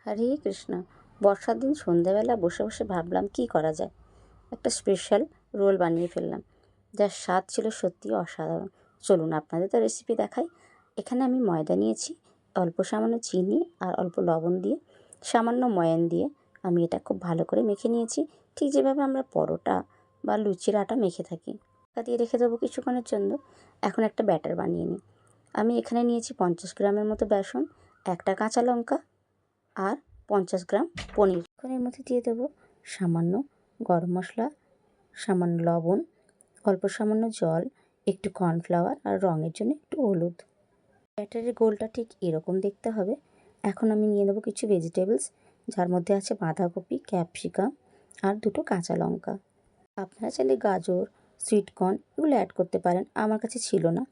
হরে কৃষ্ণ। বর্ষার দিন সন্ধ্যাবেলা বসে বসে ভাবলাম কী করা যায়। একটা স্পেশাল রোল বানিয়ে ফেললাম, যার স্বাদ ছিল সত্যি অসাধারণ। চলুন আপনাদের তো রেসিপি দেখাই। এখানে আমি ময়দা নিয়েছি, অল্প সামান্য চিনি আর অল্প লবণ দিয়ে, সামান্য ময়ান দিয়ে আমি এটা খুব ভালো করে মেখে নিয়েছি, ঠিক যেভাবে আমরা পরোটা বা লুচির আটা মেখে থাকি। তা দিয়ে রেখে দেবো কিছুক্ষণের জন্য। এখন একটা ব্যাটার বানিয়ে নিই। আমি এখানে নিয়েছি 50 গ্রামের মতো বেসন, একটা কাঁচা লঙ্কা আর 50 গ্রাম পনির। এখন এর মধ্যে দিয়ে দেবো সামান্য গরম মশলা, সামান্য লবণ, অল্প সামান্য জল, একটু কর্নফ্লাওয়ার আর রঙের জন্য একটু হলুদ। ব্যাটারের গোলটা ঠিক এরকম দেখতে হবে। এখন আমি নিয়ে নেবো কিছু ভেজিটেবলস, যার মধ্যে আছে বাঁধাকপি, ক্যাপসিকাম আর দুটো কাঁচা লঙ্কা। আপনারা চাইলে গাজর, সুইট কর্ন এগুলো অ্যাড করতে পারেন, আমার কাছে ছিল না।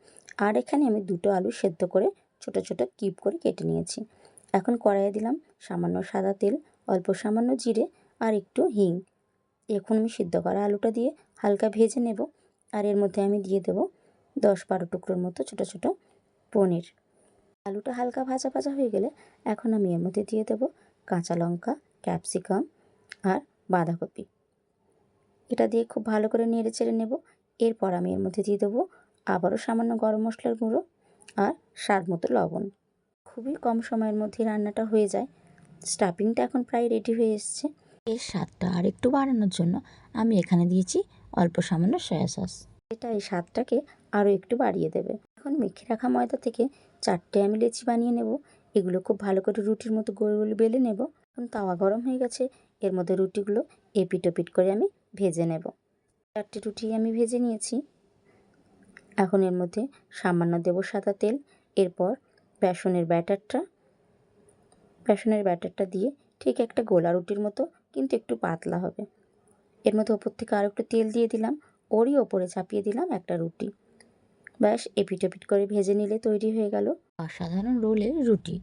আর এখানে আমি দুটো আলু সেদ্ধ করে ছোটো ছোটো কিউব করে কেটে নিয়েছি। এখন কড়াইয়ে দিলাম সামান্য সাদা তেল, অল্প সামান্য জিরে আর একটু হিং। এখন আমি সিদ্ধ করা আলুটা দিয়ে হালকা ভেজে নেব। আর এর মধ্যে আমি দিয়ে দেবো 10-12 টুকরোর মতো ছোটো ছোটো পনির। আলুটা হালকা ভাজা ভাজা হয়ে গেলে এখন আমি এর মধ্যে দিয়ে দেবো কাঁচা লঙ্কা, ক্যাপসিকাম আর বাঁধাকপি। এটা দিয়ে খুব ভালো করে নেড়ে চেড়ে নেব। এরপর আমি এর মধ্যে দিয়ে দেবো আবারও সামান্য গরম মশলার গুঁড়ো আর স্বাদ মতো লবণ। খুবই কম সময়ের মধ্যে রান্নাটা হয়ে যায়। স্টাফিংটা এখন প্রায় রেডি হয়ে এসছে। এর স্বাদটা আর একটু বাড়ানোর জন্য আমি এখানে দিয়েছি অল্প সামান্য সয়া সস। এটা এই স্বাদটাকে আরও একটু বাড়িয়ে দেবে। এখন মেখে রাখা ময়দা থেকে 4টে আমি লেচি বানিয়ে নেব। এগুলো খুব ভালো করে রুটির মতো গোল গোল বেলে নেব। এখন তাওয়া গরম হয়ে গেছে, এর মধ্যে রুটিগুলো এপিট ওপিট করে আমি ভেজে নেব। 4টে রুটি আমি ভেজে নিয়েছি। এখন এর মধ্যে সামান্য দেবো সাদা তেল। এরপর বেসনের ব্যাটারটা দিয়ে ঠিক একটা গোলা রুটির মতো, কিন্তু একটু পাতলা হবে। এর মধ্যে ওপর থেকে আরও একটু তেল দিয়ে দিলাম, ওরই ওপরে চাপিয়ে দিলাম একটা রুটি। ব্যাস এপিট ওপিট করে ভেজে নিলে তৈরি হয়ে গেল অসাধারণ রোলের রুটি।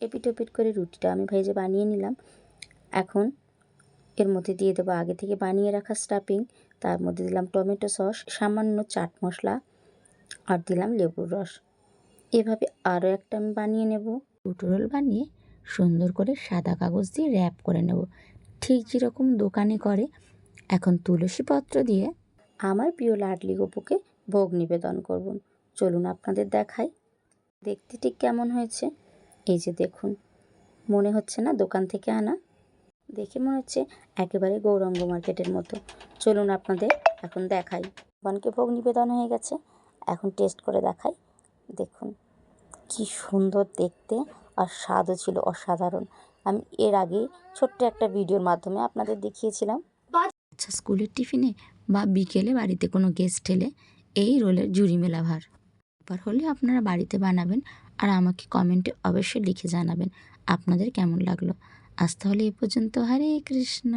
এপিট ওপিট করে রুটিটা আমি ভেজে বানিয়ে নিলাম। এখন এর মধ্যে দিয়ে দেবো আগে থেকে বানিয়ে রাখা স্টাফিং, তার মধ্যে দিলাম টমেটো সস, সামান্য চাট মশলা আর দিলাম লেবুর রস। এভাবে আরও একটা আমি বানিয়ে নেব। দুটো রোল বানিয়ে সুন্দর করে সাদা কাগজ দিয়ে র্যাপ করে নেব, ঠিক যেরকম দোকানে করে। এখন তুলসী পত্র দিয়ে আমার প্রিয় লাডলি গপুকে ভোগ নিবেদন করব। চলুন আপনাদের দেখাই দেখতে ঠিক কেমন হয়েছে। এই যে দেখুন, মনে হচ্ছে না দোকান থেকে আনা? দেখে মনে হচ্ছে একেবারে গৌরাঙ্গ মার্কেটের মতো। চলুন আপনাদের এখন দেখাই। ভগবানকে ভোগ নিবেদন হয়ে গেছে, এখন টেস্ট করে দেখাই। দেখুন কি সুন্দর দেখতে, আর স্বাদও ছিল অসাধারণ। আমি এর আগে ছোট্ট একটা ভিডিওর মাধ্যমে আপনাদের দেখিয়েছিলাম। আচ্ছা, স্কুলের টিফিনে বা বিকেলে বাড়িতে কোনো গেস্ট এলে এই রোলের জুড়ি মেলা ভার। একবার হলে আপনারা বাড়িতে বানাবেন আর আমাকে কমেন্টে অবশ্যই লিখে জানাবেন আপনাদের কেমন লাগলো। আজ তাহলে এই পর্যন্ত। হরে কৃষ্ণ।